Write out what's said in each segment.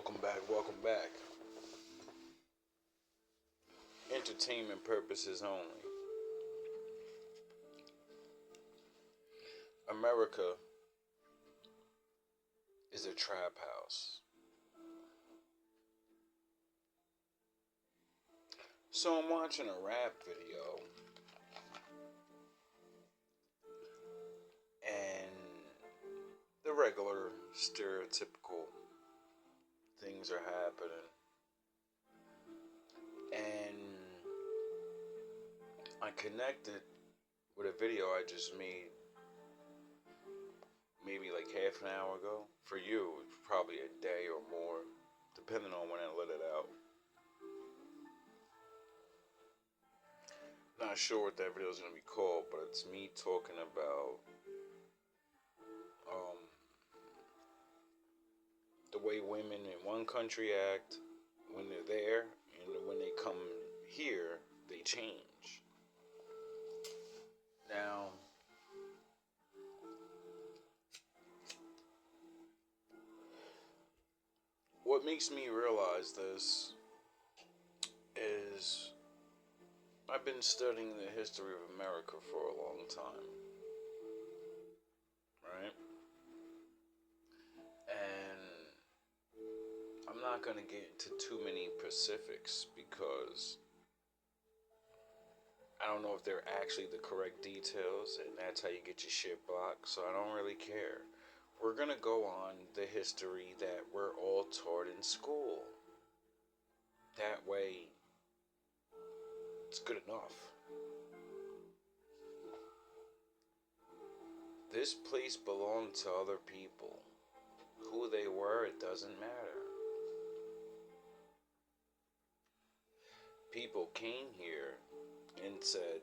Welcome back. Entertainment purposes only. America is a trap house. So I'm watching a rap video, and the regular stereotypical things are happening. And I connected with a video I just made maybe like half an hour ago. For you, it's probably a day or more, depending on when I let it out. Not sure what that video is going to be called, but it's me talking about the way women in one country act when they're there, and when they come here, they change. Now, what makes me realize this is I've been studying the history of America for a long time, right? And I'm not going to get into too many specifics because I don't know if they're actually the correct details, and that's how you get your shit blocked, so I don't really care. We're going to go on the history that we're all taught in school. That way, it's good enough. This place belonged to other people. Who they were, it doesn't matter. People came here and said,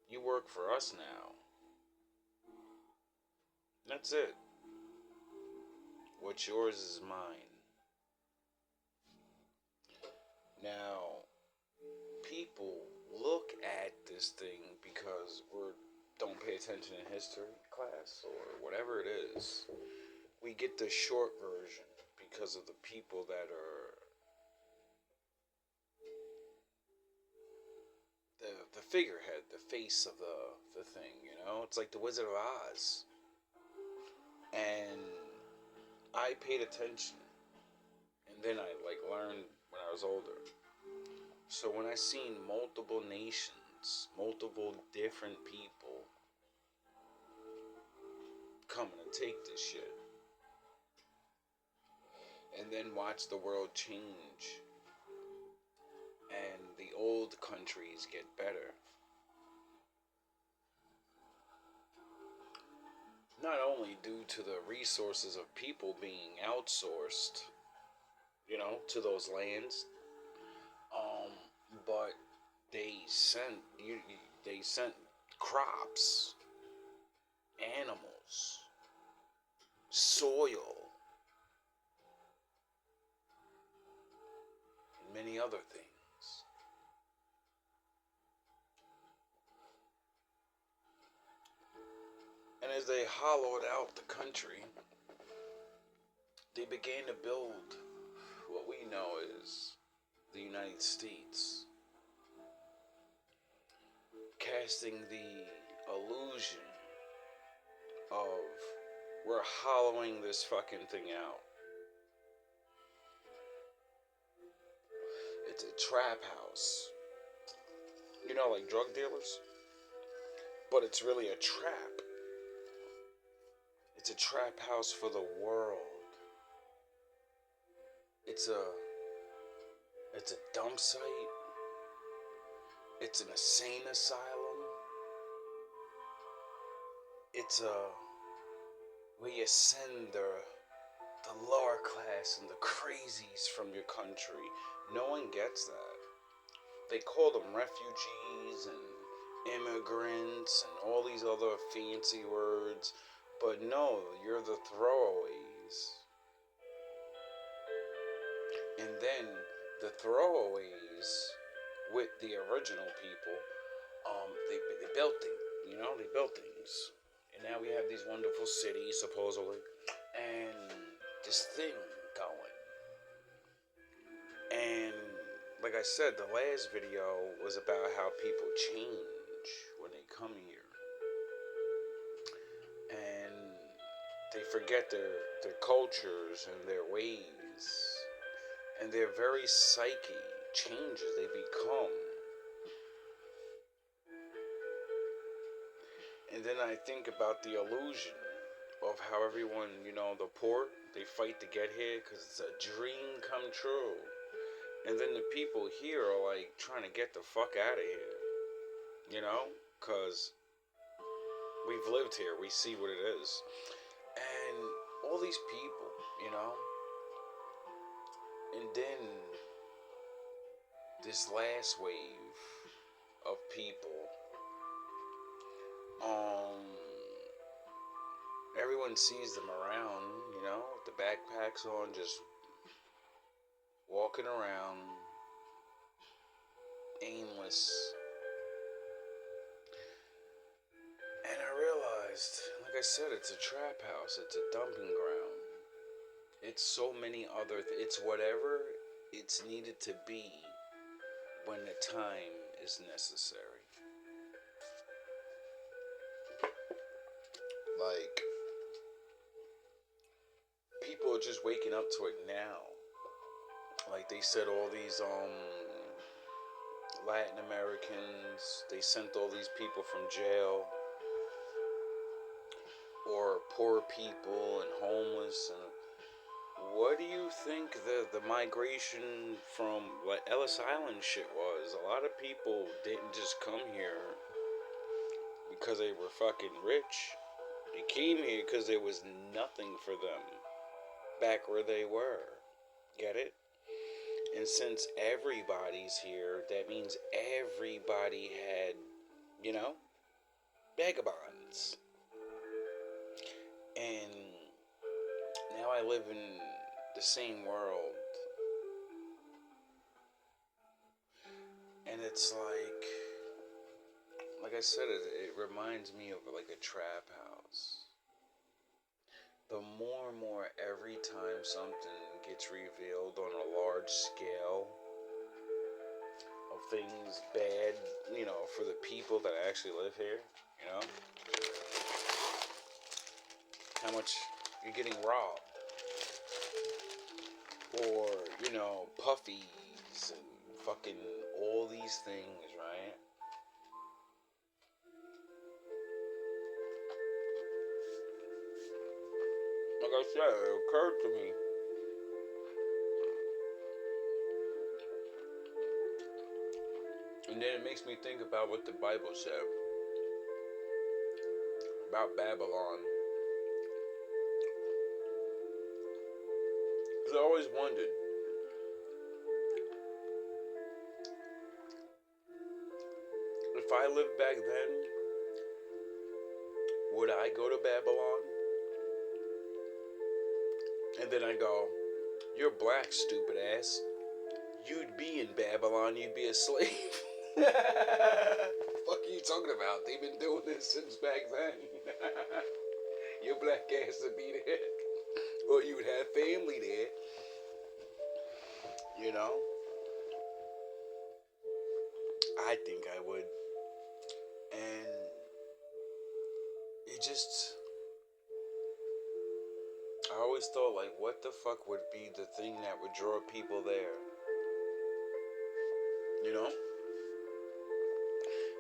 "You work for us now." That's it. What's yours is mine. Now, people look at this thing because we don't pay attention in history class or whatever it is. We get the short version because of the people that are the figurehead, the face of the thing, you know? It's like the Wizard of Oz. And I paid attention. And then I learned when I was older. So when I seen multiple nations, multiple different people coming to take this shit, and then watch the world change, and the old countries get better. Not only due to the resources of people being outsourced, to those lands, but they sent crops, animals, soil, and many other things. And as they hollowed out the country, they began to build what we know as the United States, casting the illusion of we're hollowing this fucking thing out. It's a trap house. Like drug dealers? But it's really a trap. It's a trap house for the world. It's a dump site. It's an insane asylum. It's where you send the lower class and the crazies from your country. No one gets that. They call them refugees and immigrants and all these other fancy words. But no, you're the throwaways. And then the throwaways with the original people, they built things, they built things. And now we have these wonderful cities, supposedly, and this thing going. like I said, the last video was about how people change when they come here. And they forget their cultures and their ways. And their very psyche changes. They become. And then I think about the illusion of how everyone, the poor, they fight to get here because it's a dream come true. And then the people here are like trying to get the fuck out of here, because we've lived here, we see what it is. And all these people, and then this last wave of people, everyone sees them around, with the backpacks on, just walking around, aimless. And I realized, like I said, it's a trap house, it's a dumping ground. It's so many other it's whatever it's needed to be when the time is necessary. Like, people are just waking up to it now. Like they said, all these Latin Americans, they sent all these people from jail, or poor people and homeless. And what do you think the migration from what Ellis Island shit was? A lot of people didn't just come here because they were fucking rich. They came here because there was nothing for them back where they were. Get it? And since everybody's here, that means everybody had, vagabonds. And now I live in the same world. And it's like I said, it reminds me of like a trap house. The more and more every time something gets revealed on a large scale of things bad, for the people that actually live here, how much you're getting robbed, or, puffies and fucking all these things, right? Like I said, it occurred to me. And then it makes me think about what the Bible said about Babylon. Because I always wondered, if I lived back then, would I go to Babylon? And then I go, you're black, stupid ass. You'd be in Babylon, you'd be a slave. Fuck are you talking about? They've been doing this since back then. Your black ass would be there. Or you would have family there. I think I would. And it just... I always thought, like, what the fuck would be the thing that would draw people there?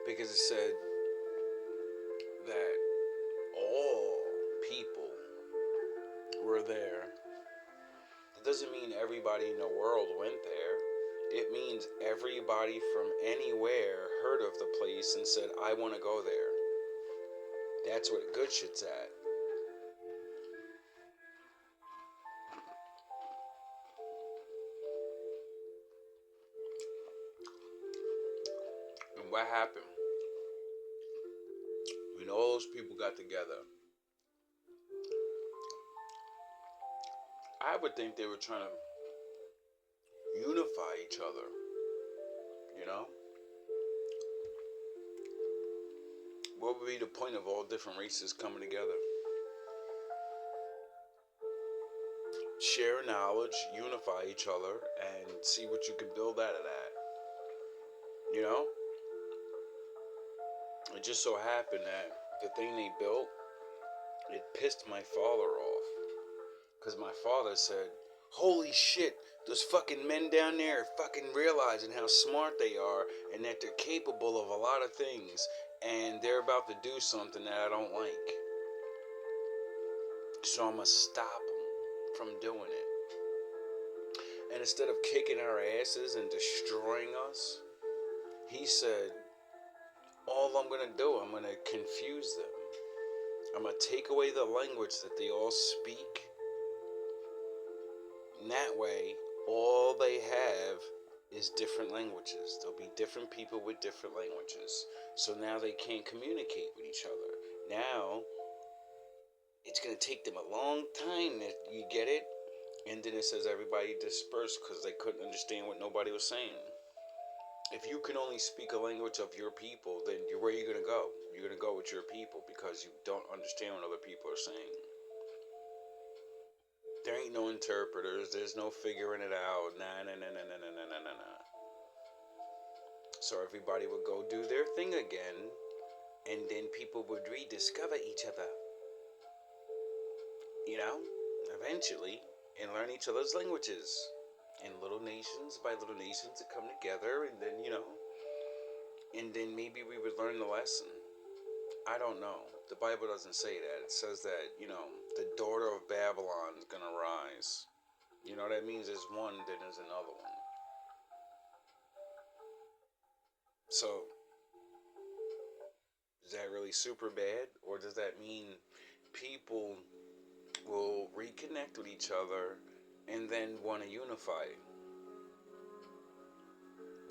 Because it said that all people were there. It doesn't mean everybody in the world went there. It means everybody from anywhere heard of the place and said, I want to go there. That's what good shit's at. And what happened? When all those people got together, I would think they were trying to unify each other, What would be the point of all different races coming together? Share knowledge, unify each other, and see what you can build out of that. You know? It just so happened that the thing they built, it pissed my father off. Because my father said, holy shit, those fucking men down there are fucking realizing how smart they are and that they're capable of a lot of things. And they're about to do something that I don't like. So I'm going to stop them from doing it. And instead of kicking our asses and destroying us, he said, all I'm going to do, I'm going to confuse them. I'm going to take away the language that they all speak. And that way, all they have is different languages. There'll be different people with different languages. So now they can't communicate with each other. Now, it's going to take them a long time that you get it. And then it says everybody dispersed because they couldn't understand what nobody was saying. If you can only speak a language of your people, then where are you going to go? You're going to go with your people because you don't understand what other people are saying. There ain't no interpreters. There's no figuring it out. Nah. So everybody would go do their thing again, and then people would rediscover each other. You know, eventually, and learn each other's languages. And little nations by little nations would come together, and then, and then maybe we would learn the lesson. I don't know. The Bible doesn't say that. It says that, the daughter of Babylon is going to rise. You know what that means? There's one, then there's another one. So, is that really super bad? Or does that mean people will reconnect with each other and then want to unify?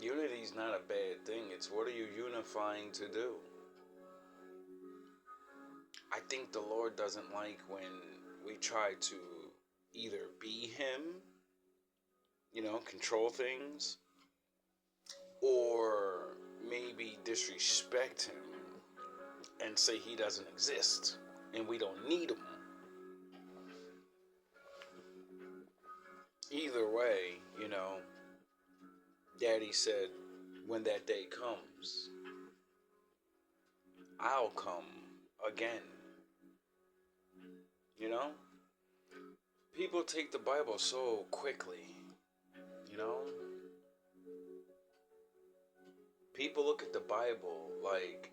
Unity is not a bad thing. It's what are you unifying to do? I think the Lord doesn't like when we try to either be Him, control things, or maybe disrespect Him and say He doesn't exist and we don't need Him. Either way, Daddy said, when that day comes, I'll come again. People take the Bible so quickly, People look at the Bible like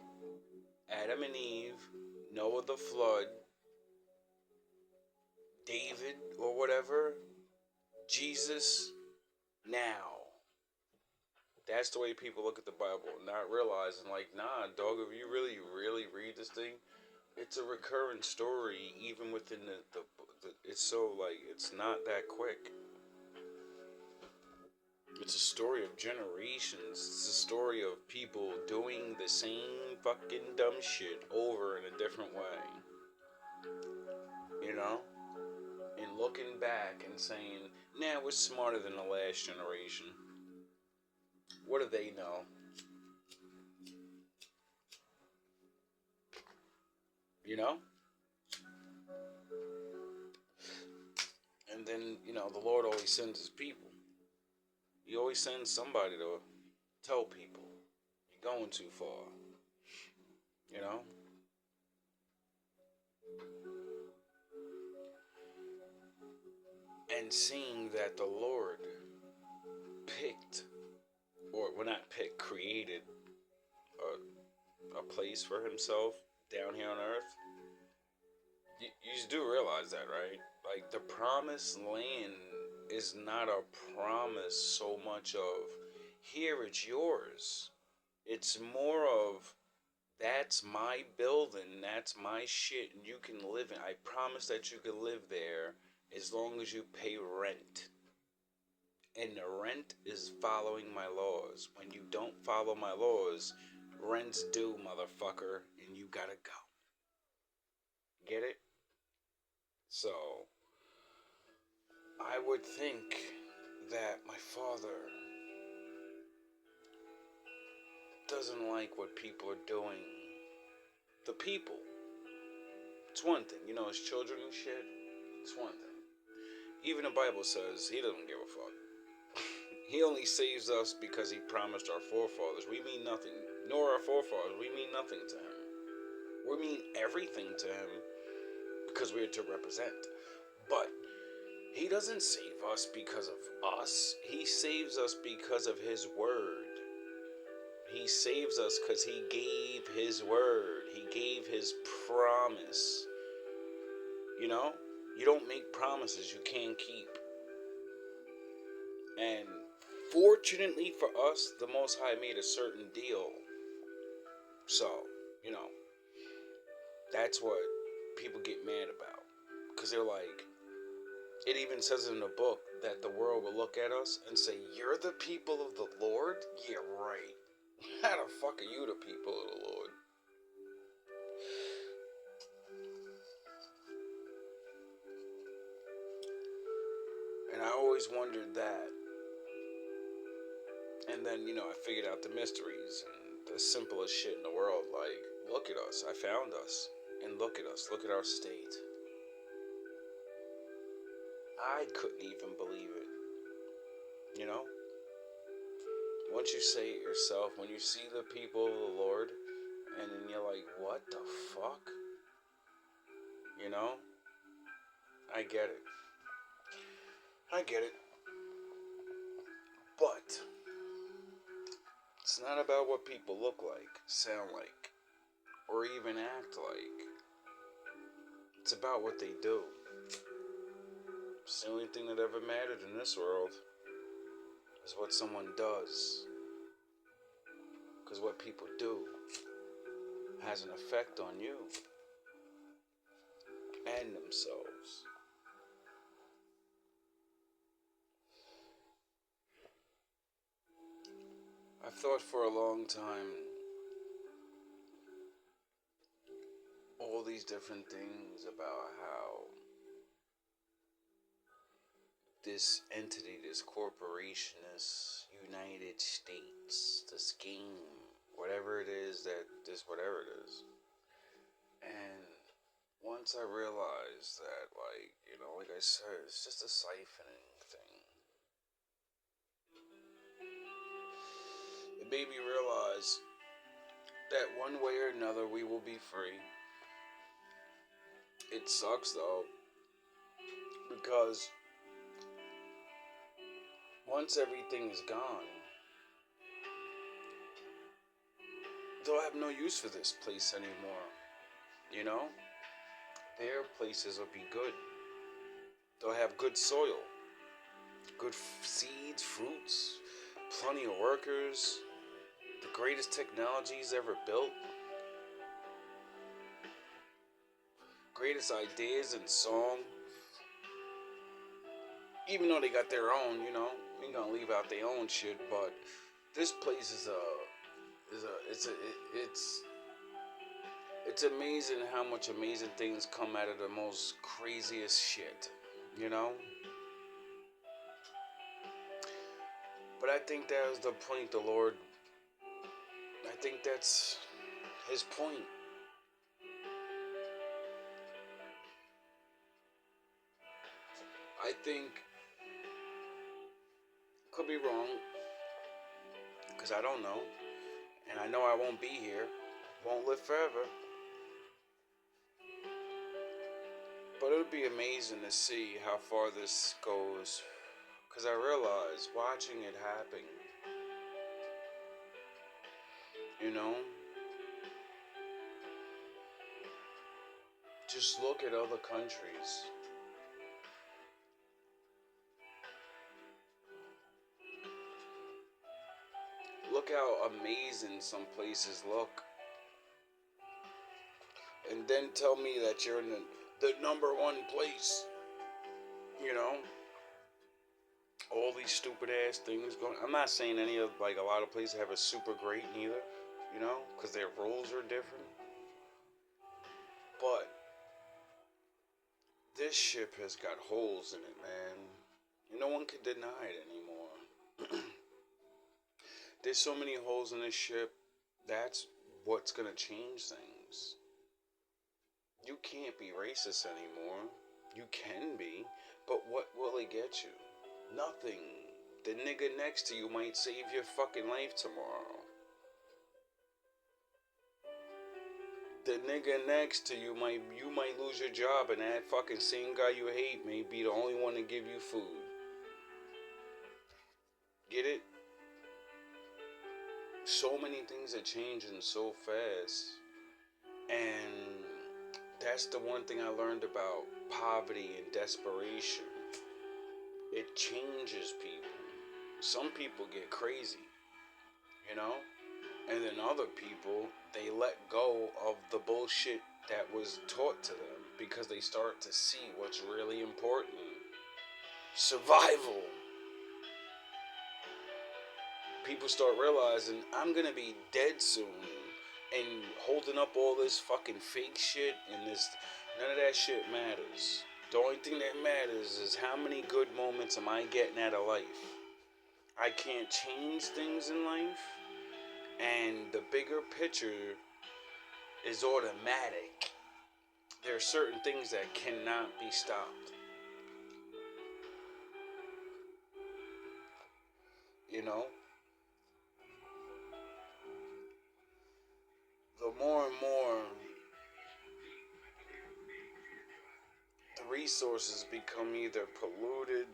Adam and Eve, Noah the flood, David or whatever, Jesus now. That's the way people look at the Bible, not realizing nah, dog, if you really read this thing, it's a recurring story even within the it's so it's not that quick. It's a story of generations. It's a story of people doing the same fucking dumb shit over in a different way. And looking back and saying, nah, we're smarter than the last generation. What do they know? And then, the Lord always sends His people. He always sends somebody to tell people, you're going too far. And seeing that the Lord picked, created a place for Himself down here on earth. You do realize that, right? The promised land is not a promise so much of, here it's yours. It's more of, that's my building, that's my shit, and you can live in. I promise that you can live there as long as you pay rent. And the rent is following my laws. When you don't follow my laws, rent's due, motherfucker, and you gotta go. Get it? So, I would think that my father doesn't like what people are doing. The people. It's one thing. His children and shit. It's one thing. Even the Bible says He doesn't give a fuck. He only saves us because he promised our forefathers. We mean nothing, nor our forefathers. We mean nothing to him. We mean everything to him because we're to represent. But he doesn't save us because of us. He saves us because of his word. He saves us because he gave his word. He gave his promise. You know? You don't make promises you can't keep. And fortunately for us, the Most High made a certain deal. So, you know, that's what people get mad about. Because they're like, it even says in the book that the world will look at us and say, you're the people of the Lord? Yeah, right. How the fuck are you the people of the Lord? And I always wondered that. And then, you know, I figured out the mysteries and the simplest shit in the world. Like, look at us. I found us. And look at us. Look at our state. I couldn't even believe it. You know? Once you say it yourself, when you see the people of the Lord, and then you're like, what the fuck? You know? I get it. I get it. But it's not about what people look like, sound like, or even act like. It's about what they do. It's the only thing that ever mattered in this world is what someone does. Because what people do has an effect on you and themselves. I've thought for a long time all these different things about how this entity, this corporation, this United States, this game, whatever it is whatever it is. And once I realized that, like, you know, like I said, it's just a siphoning thing. It made me realize that one way or another we will be free. It sucks though, because once everything is gone, they'll have no use for this place anymore. You know? Their places will be good. They'll have good soil, good seeds, fruits, plenty of workers, the greatest technologies ever built, greatest ideas and song. Even though they got their own, you know, we ain't gonna leave out their own shit. But this place it's amazing how much amazing things come out of the most craziest shit, you know. But I think that was the point, the Lord. I think that's his point. I think, could be wrong, because I don't know. And I know I won't be here, won't live forever. But it would be amazing to see how far this goes. Because I realize, watching it happen, you know, just look at other countries. Look how amazing some places look. And then tell me that you're in the number one place. You know? All these stupid ass things going. I'm not saying any of, like, a lot of places have a super great neither. You know? Because their rules are different. But this ship has got holes in it, man. No one can deny it anymore. There's so many holes in this ship. That's what's gonna change things. You can't be racist anymore. You can be, but what will it get you? Nothing. The nigga next to you might save your fucking life tomorrow. The nigga next to you might lose your job, and that fucking same guy you hate may be the only one to give you food. Get it? So many things are changing so fast. And that's the one thing I learned about poverty and desperation. It changes people. Some people get crazy, you know? And then other people, they let go of the bullshit that was taught to them because they start to see what's really important. Survival. People start realizing, I'm gonna be dead soon, and holding up all this fucking fake shit and this, none of that shit matters. The only thing that matters is how many good moments am I getting out of life. I can't change things in life, and the bigger picture is automatic. There are certain things that cannot be stopped. You know? The more and more the resources become either polluted,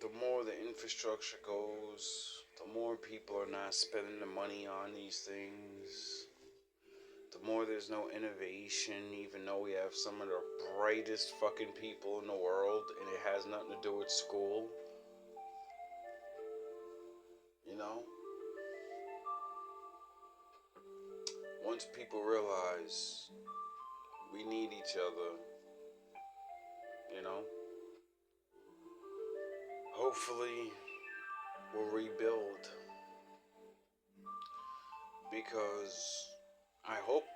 the more the infrastructure goes, the more people are not spending the money on these things, the more there's no innovation, even though we have some of the brightest fucking people in the world, and it has nothing to do with school. You know? Once people realize we need each other, you know, hopefully we'll rebuild. Because I hope,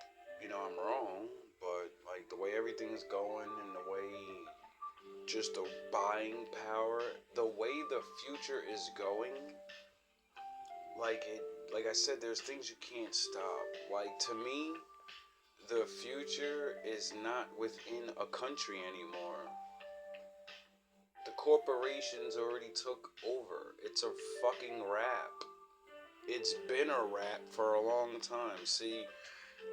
I'm wrong, but like the way everything's going and the way just the buying power, the way the future is going, like I said, there's things you can't stop. Like, to me, the future is not within a country anymore. The corporations already took over. It's a fucking wrap. It's been a wrap for a long time. See,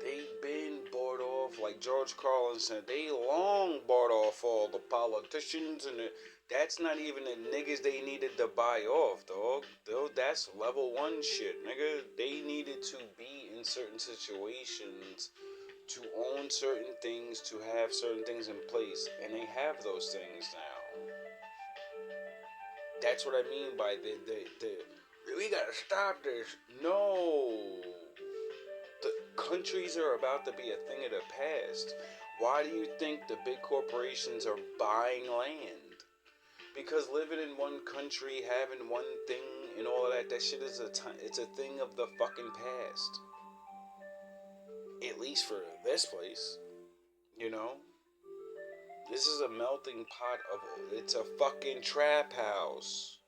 they've been bought off, like George Carlin said, they long bought off all the politicians, and that's not even the niggas they needed to buy off, dog. That's level one shit, nigga. They needed to be in certain situations to own certain things, to have certain things in place, and they have those things now. That's what I mean by we gotta stop this. No. The countries are about to be a thing of the past. Why do you think the big corporations are buying land? Because living in one country, having one thing and all of that shit is it's a thing of the fucking past. At least for this place, This is a melting pot it's a fucking trap house.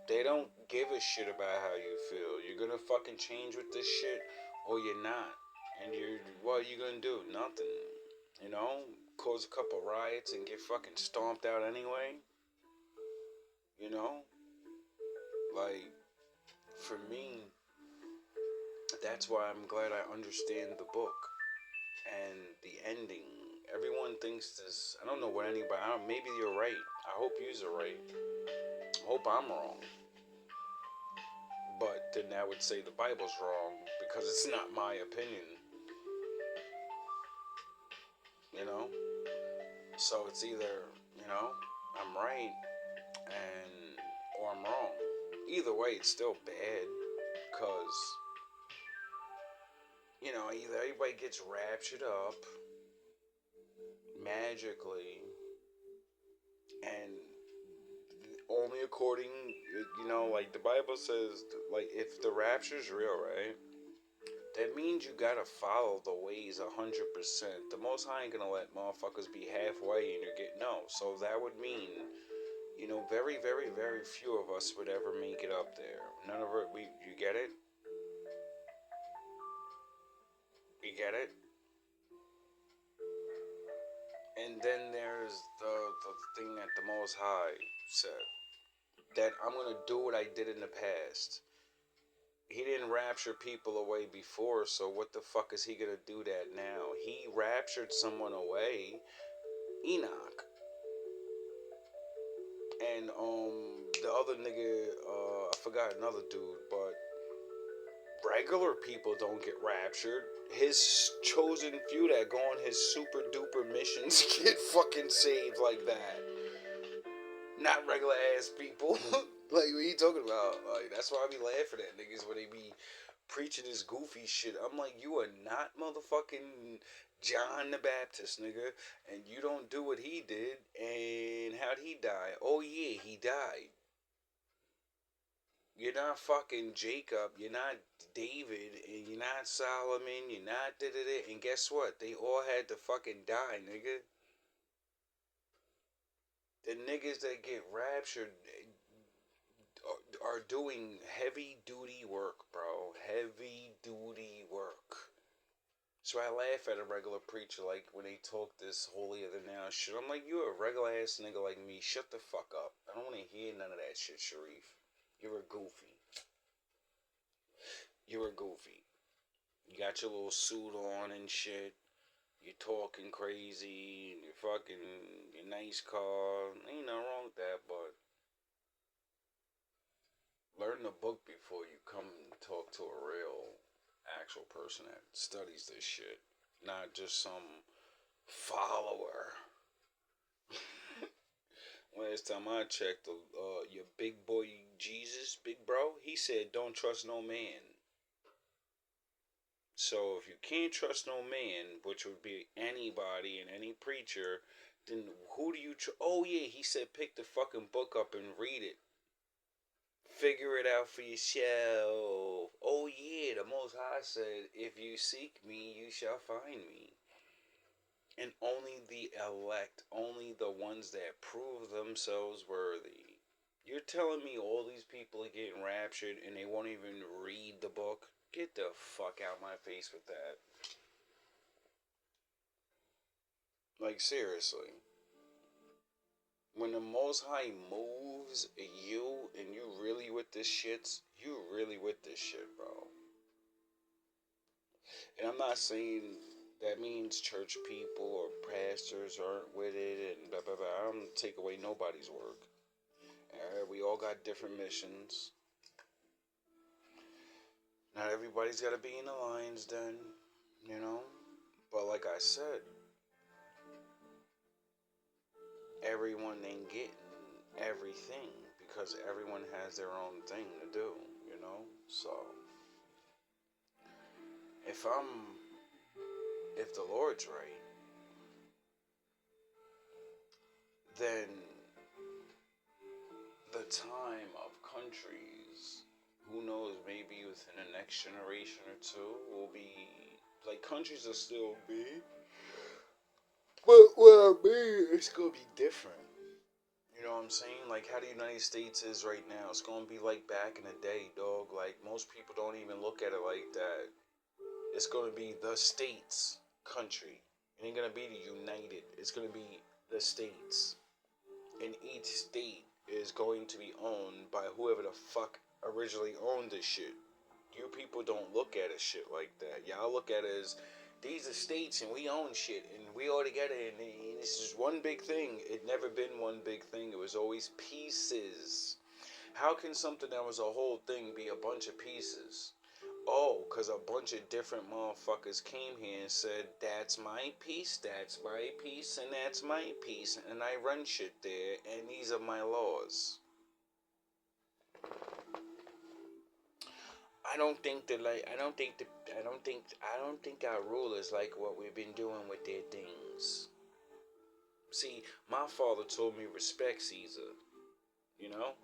They don't give a shit about how you feel. You're gonna fucking change with this shit, or you're not. And what are you gonna do? Nothing. Cause a couple riots and get fucking stomped out anyway. Like, for me, that's why I'm glad I understand the book and the ending. Everyone thinks this. I don't know what anybody. Maybe you're right. I hope you're right. I hope I'm wrong. But then I would say the Bible's wrong because it's not my opinion. So it's either, I'm right or I'm wrong. Either way, it's still bad because, either everybody gets raptured up magically and only according, like the Bible says, like if the rapture's real, right? That means you gotta follow the ways 100%. The Most High ain't gonna let motherfuckers be halfway and no. So that would mean, very, very, very few of us would ever make it up there. None of it. You get it? You get it? And then there's the thing that the Most High said. That I'm going to do what I did in the past. He didn't rapture people away before, so what the fuck is he going to do that now? He raptured someone away, Enoch. And the other nigga, I forgot another dude, but regular people don't get raptured. His chosen few that go on his super duper missions get fucking saved like that. Not regular ass people. Like, what you talking about? Like, that's why I be laughing at niggas when they be preaching this goofy shit. I'm like, you are not motherfucking John the Baptist, nigga. And you don't do what he did. And how'd he die? Oh, yeah, he died. You're not fucking Jacob. You're not David. And you're not Solomon. You're not da-da-da. And guess what? They all had to fucking die, nigga. The niggas that get raptured are doing heavy duty work, bro. Heavy duty work. So I laugh at a regular preacher like when they talk this holier than thou shit. I'm like, you a regular ass nigga like me. Shut the fuck up. I don't want to hear none of that shit, Sharif. You're a goofy. You're a goofy. You got your little suit on and shit. You're talking crazy. And you're fucking your nice car. Ain't nothing wrong with that, but learn the book before you come and talk to a real actual person that studies this shit, not just some follower. Last time I checked, your big boy Jesus, big bro, he said, "Don't trust no man." So if you can't trust no man, which would be anybody and any preacher, then who do you? Oh yeah, he said, pick the fucking book up and read it. Figure it out for yourself. Oh yeah, the Most High said, if you seek me, you shall find me. And only the elect, only the ones that prove themselves worthy. You're telling me all these people are getting raptured and they won't even read the book? Get the fuck out my face with that. Like, seriously. When the Most High moves you and you really with this shit, you really with this shit, bro. And I'm not saying that means church people or pastors aren't with it and blah, blah, blah. I don't take away nobody's work. We all got different missions. Not everybody's got to be in the lion's den, you know? But like I said, everyone ain't getting everything because everyone has their own thing to do, you know? So, if the Lord's right, then the time of countries, who knows, maybe within the next generation or two, will be, like, countries will still be, but what I mean, it's gonna be different. You know what I'm saying? Like how the United States is right now. It's gonna be like back in the day, dog. Like most people don't even look at it like that. It's gonna be the States country. It ain't gonna be the United. It's gonna be the States. And each state is going to be owned by whoever the fuck originally owned this shit. You people don't look at it shit like that. Y'all look at it as these are states and we own shit and we all together and this is one big thing. It never been one big thing. It was always pieces. How can something that was a whole thing be a bunch of pieces? Oh, because a bunch of different motherfuckers came here and said, that's my piece, that's my piece, and that's my piece, and I run shit there, and these are my laws. I don't think our rulers like what we've been doing with their things. See, my father told me respect Caesar, you know?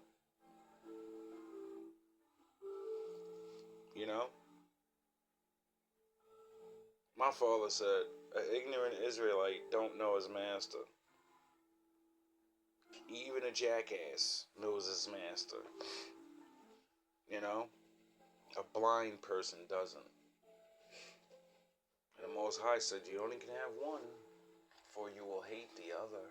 You know? My father said, an ignorant Israelite don't know his master. Even a jackass knows his master. You know? A blind person doesn't. And the Most High said, you only can have one, for you will hate the other.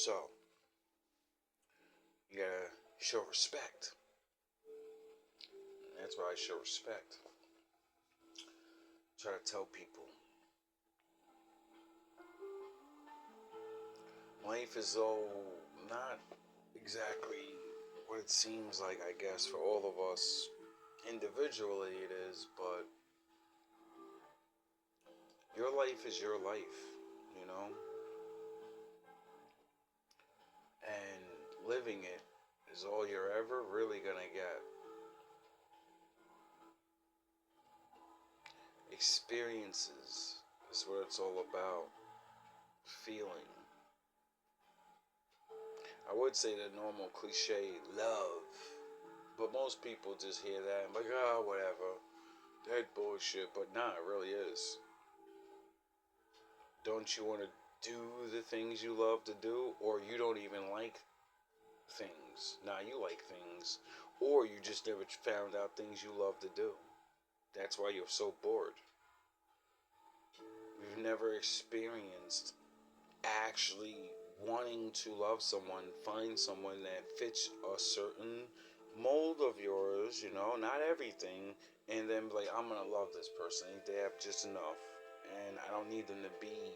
So, you gotta show respect. And that's why I show respect. Try to tell people life is not exactly what it seems like, I guess, for all of us. Individually it is, but your life is your life, you know? And living it is all you're ever really gonna get. Experiences is what it's all about. Feeling. I would say the normal cliche, love. But most people just hear that and like, oh, whatever. That bullshit. But nah, it really is. Don't you want to do the things you love to do? Or you don't even like things? Nah, you like things. Or you just never found out things you love to do. That's why you're so bored. You've never experienced actually wanting to love someone, find someone that fits a certain mold of yours, you know, not everything, and then be like, I'm gonna love this person. They have just enough, and I don't need them to be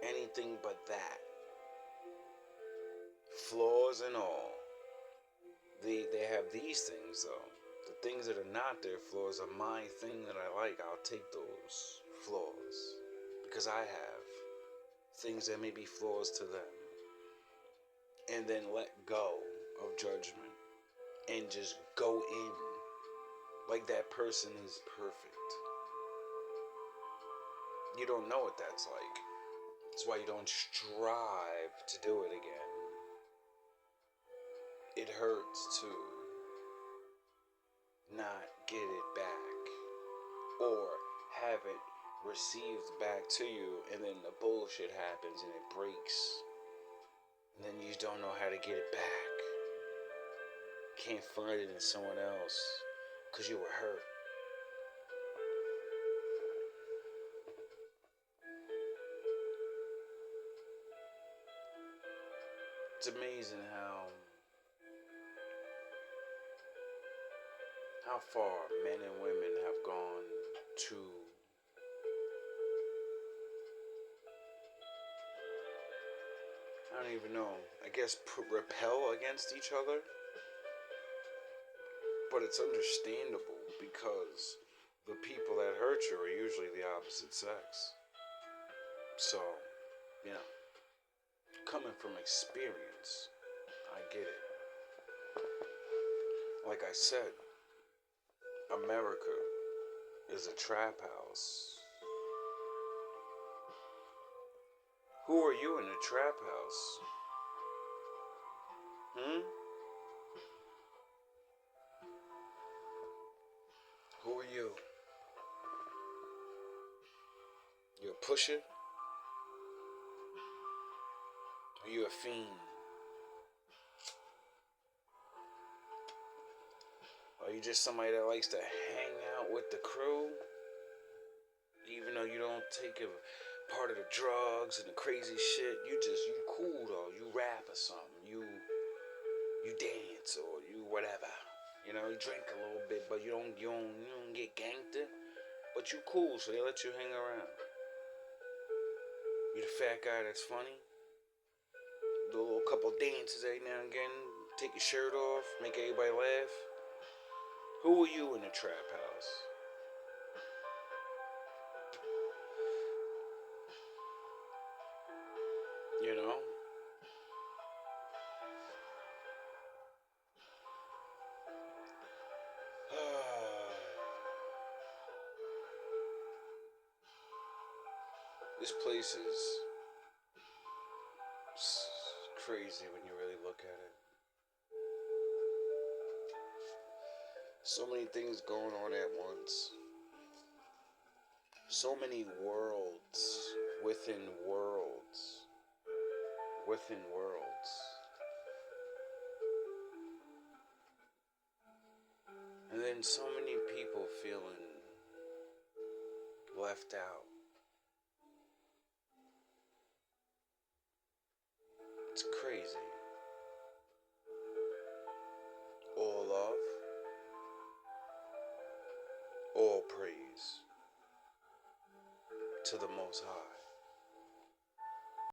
anything but that. Flaws and all. They have these things though. The things that are not their flaws are my thing that I like. I'll take those flaws because I have things that may be flaws to them. And then let go of judgment and just go in like that person is perfect. You don't know what that's like. That's why you don't strive to do it again. It hurts to not get it back or have it received back to you, and then the bullshit happens and it breaks. And then you don't know how to get it back. Can't find it in someone else because you were hurt. It's amazing how far men and women have gone to I don't even know, I guess repel against each other. But it's understandable because the people that hurt you are usually the opposite sex. So, you know, coming from experience, I get it. Like I said, America is a trap house. Who are you in a trap house? Who are you? You a pusher? Are you a fiend? Are you just somebody that likes to hang out with the crew? Even though you don't take a part of the drugs and the crazy shit, you cool though. You rap or something. You dance or you whatever. You know, you drink a little bit, but you don't get gangster. But you cool, so they let you hang around. You the fat guy that's funny. Do a little couple dances every now and again. Take your shirt off, make everybody laugh. Who are you in the trap house? You know? This place is crazy when you really look at it. So many things going on at once. So many worlds within worlds. Within worlds. And then so many people feeling left out. It's praise to the Most High.